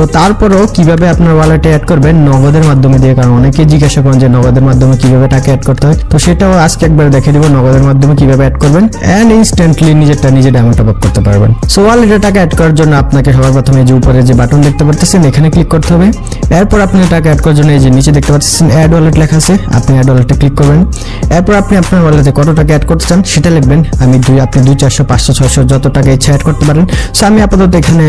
তো তারপরেও কিভাবে আপনার ওয়ালেটে অ্যাড করবেন নগদের মাধ্যমে দিয়ে, কারণ অনেকেই জিজ্ঞাসা করেন যে নগদের মাধ্যমে কিভাবে টাকা অ্যাড করতে হয়। তো সেটাও আজকে একবার দেখে দিব নগদের মাধ্যমে কিভাবে অ্যাড করবেন এন্ড ইনস্ট্যান্টলি নিজেরটা নিজে ডায়মন্ড টপ আপ করতে পারবেন। সো ওয়ালেটে টাকা অ্যাড করার জন্য আপনাকে সবার প্রথমে যে উপরে যে বাটন দেখতে পাচ্ছেন এখানে ক্লিক করতে হবে। এরপর আপনি টাকা অ্যাড করার জন্য এই যে নিচে দেখতে পাচ্ছেন অ্যাড ওয়ালেট লেখা আছে, আপনি অ্যাড ওয়ালেটে ক্লিক করবেন। এরপর আপনি আপনার ওয়ালেটে কত টাকা অ্যাড করতে চান সেটা লিখবেন। আপনি 200 500 600 যত টাকা ইচ্ছা অ্যাড করতে পারেন। সো আমি আপাতত এখানে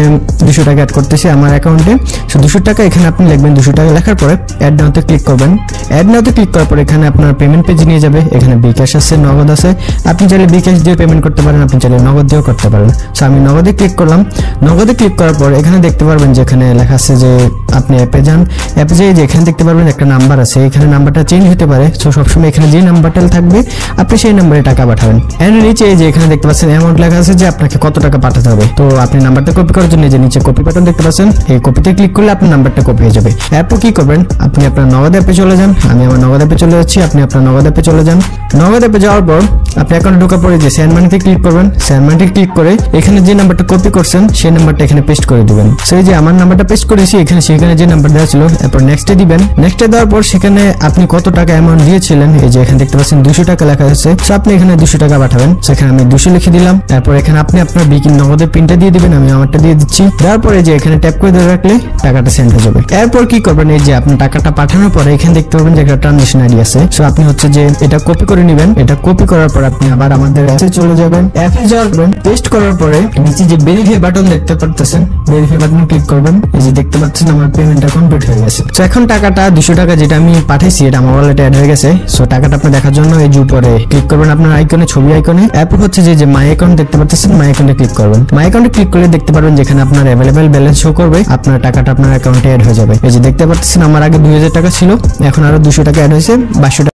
200 টাকা অ্যাড করতেছি আমার অ্যাকাউন্টে। সো 200 টাকা এখানে আপনি লিখবেন। 200 টাকা লেখার পরে অ্যাড নাওতে ক্লিক করবেন। অ্যাড নাওতে ক্লিক করার পর এখানে আপনার পেমেন্ট পেজ নিয়ে যাবে। এখানে বিকাশ আছে, নগদ আছে। আপনি চাইলে বিকাশ দিয়ে পেমেন্ট করতে পারেন, আপনি চাইলে নগদ দিয়েও করতে পারেন। সো আমি নগদে ক্লিক করলাম। নগদে ক্লিক করার পর এখানে দেখতে পারবেন যে এখানে লেখা আছে যে আপনি অ্যাপে যান। অ্যাপে যেয়ে যে এখানে দেখতে পারবেন একটা নাম্বার আছে, এখানে নাম্বারটা চেঞ্জ হতে পারে। সো সবসময় এখানে যে নাম্বারটা থাকবে আপনি সেই নাম্বারে টাকা পাঠাবেন। এন্ড নিচে যে এখানে দেখতে পাচ্ছেন অ্যামাউন্ট লেখা আছে যে আপনাকে কত টাকা পাঠাতে হবে। তো আপনি নাম্বারটা কপি করার জন্য যে নিচে কপি বাটন দেখতে পাচ্ছেন, এই কপিতে ক্লিক করলে আপনার নাম্বারটা কপি হয়ে যাবে। এরপর কি করবেন, আপনি আপনার নগদ অ্যাপে চলে যান। আমি আমার নগদ অ্যাপে চলে যাচ্ছি, আপনি আপনার নগদ অ্যাপে চলে যান। নগদ অ্যাপে যাওয়ার পর আপনি অ্যাকাউন্টে ঢোকার পরে যে সেন্ড মানিতে ক্লিক করবেন। সেন্ড মানিতে ক্লিক করে এখানে যে নাম্বারটা কপি করছেন সেই নাম্বারটা এখানে পেস্ট করে দিবেন। সেই যে আমার নাম্বারটা পেস্ট করেছি এখানে, সেখানে যে নাম্বার দেওয়া ছিল এরপর নেক্সটে দিবেন। নেক্সটে দেওয়ার পর সেখানে আপনি কত টাকা অ্যামাউন্ট দিয়েছিলেন এই যে এখানে দেখতে পাচ্ছেন 200 টাকা লেখা আছে। সো আপনি এখানে 200 টাকা পাঠাবেন। সেখানে আমি 200 লিখে দিলাম। তারপর এখানে আপনি আপনার বিকিং নগদের পিনটা দিয়ে দিবেন, আমি আমারটা দিয়ে দিচ্ছি। দেওয়ার পরে যে এখানে ট্যাপ করে ধরে রাখলে টাকাটা সেন্ড হয়ে যাবে। এরপর কি করবেন, এই যে আপনি টাকাটা পাঠানোর পরে এখানে দেখতে পাবেন যে একটা ট্রানজাকশন আইডি আছে। সো আপনি হচ্ছে যে এটা কপি করে নেবেন। এটা কপি করার পর আপনি আবার আমাদের অ্যাপে চলে যাবেন। অ্যাপে যাওয়ার পর পেস্ট করার পরে নিচে যে ভেরিফাই বাটন দেখতে পাচ্ছেন, ভেরিফাই বাটনে ক্লিক করবেন। এই যে দেখতে পাচ্ছেন আমার পেমেন্টটা কমপ্লিট হয়ে গেছে। সো এখন টাকাটা 200 টাকা যেটা আমি পাঠাইছি এটা আমার ওয়ালেটে অ্যাড হয়ে গেছে। সো টাকাটা আপনি দেখার জন্য এই যে উপরে ক্লিক করবেন আপনার আইকনে, ছবি আইকনে। এরপর হচ্ছে যে মাই অ্যাকাউন্ট দেখতে পাচ্ছেন, মাই অ্যাকাউন্টে ক্লিক করবেন। মাই অ্যাকাউন্টে ক্লিক করলে দেখতে পারবেন যেখানে আপনার অ্যাভেলেবল ব্যালেন্স শো করবে, আপনার টাকাটা আপনার অ্যাকাউন্টে অ্যাড হয়ে যাবে। এই যে দেখতে পাচ্ছেন আমার আগে 2000 টাকা ছিল, এখন আরো 200 টাকা অ্যাড হয়েছে, 2200 টাকা।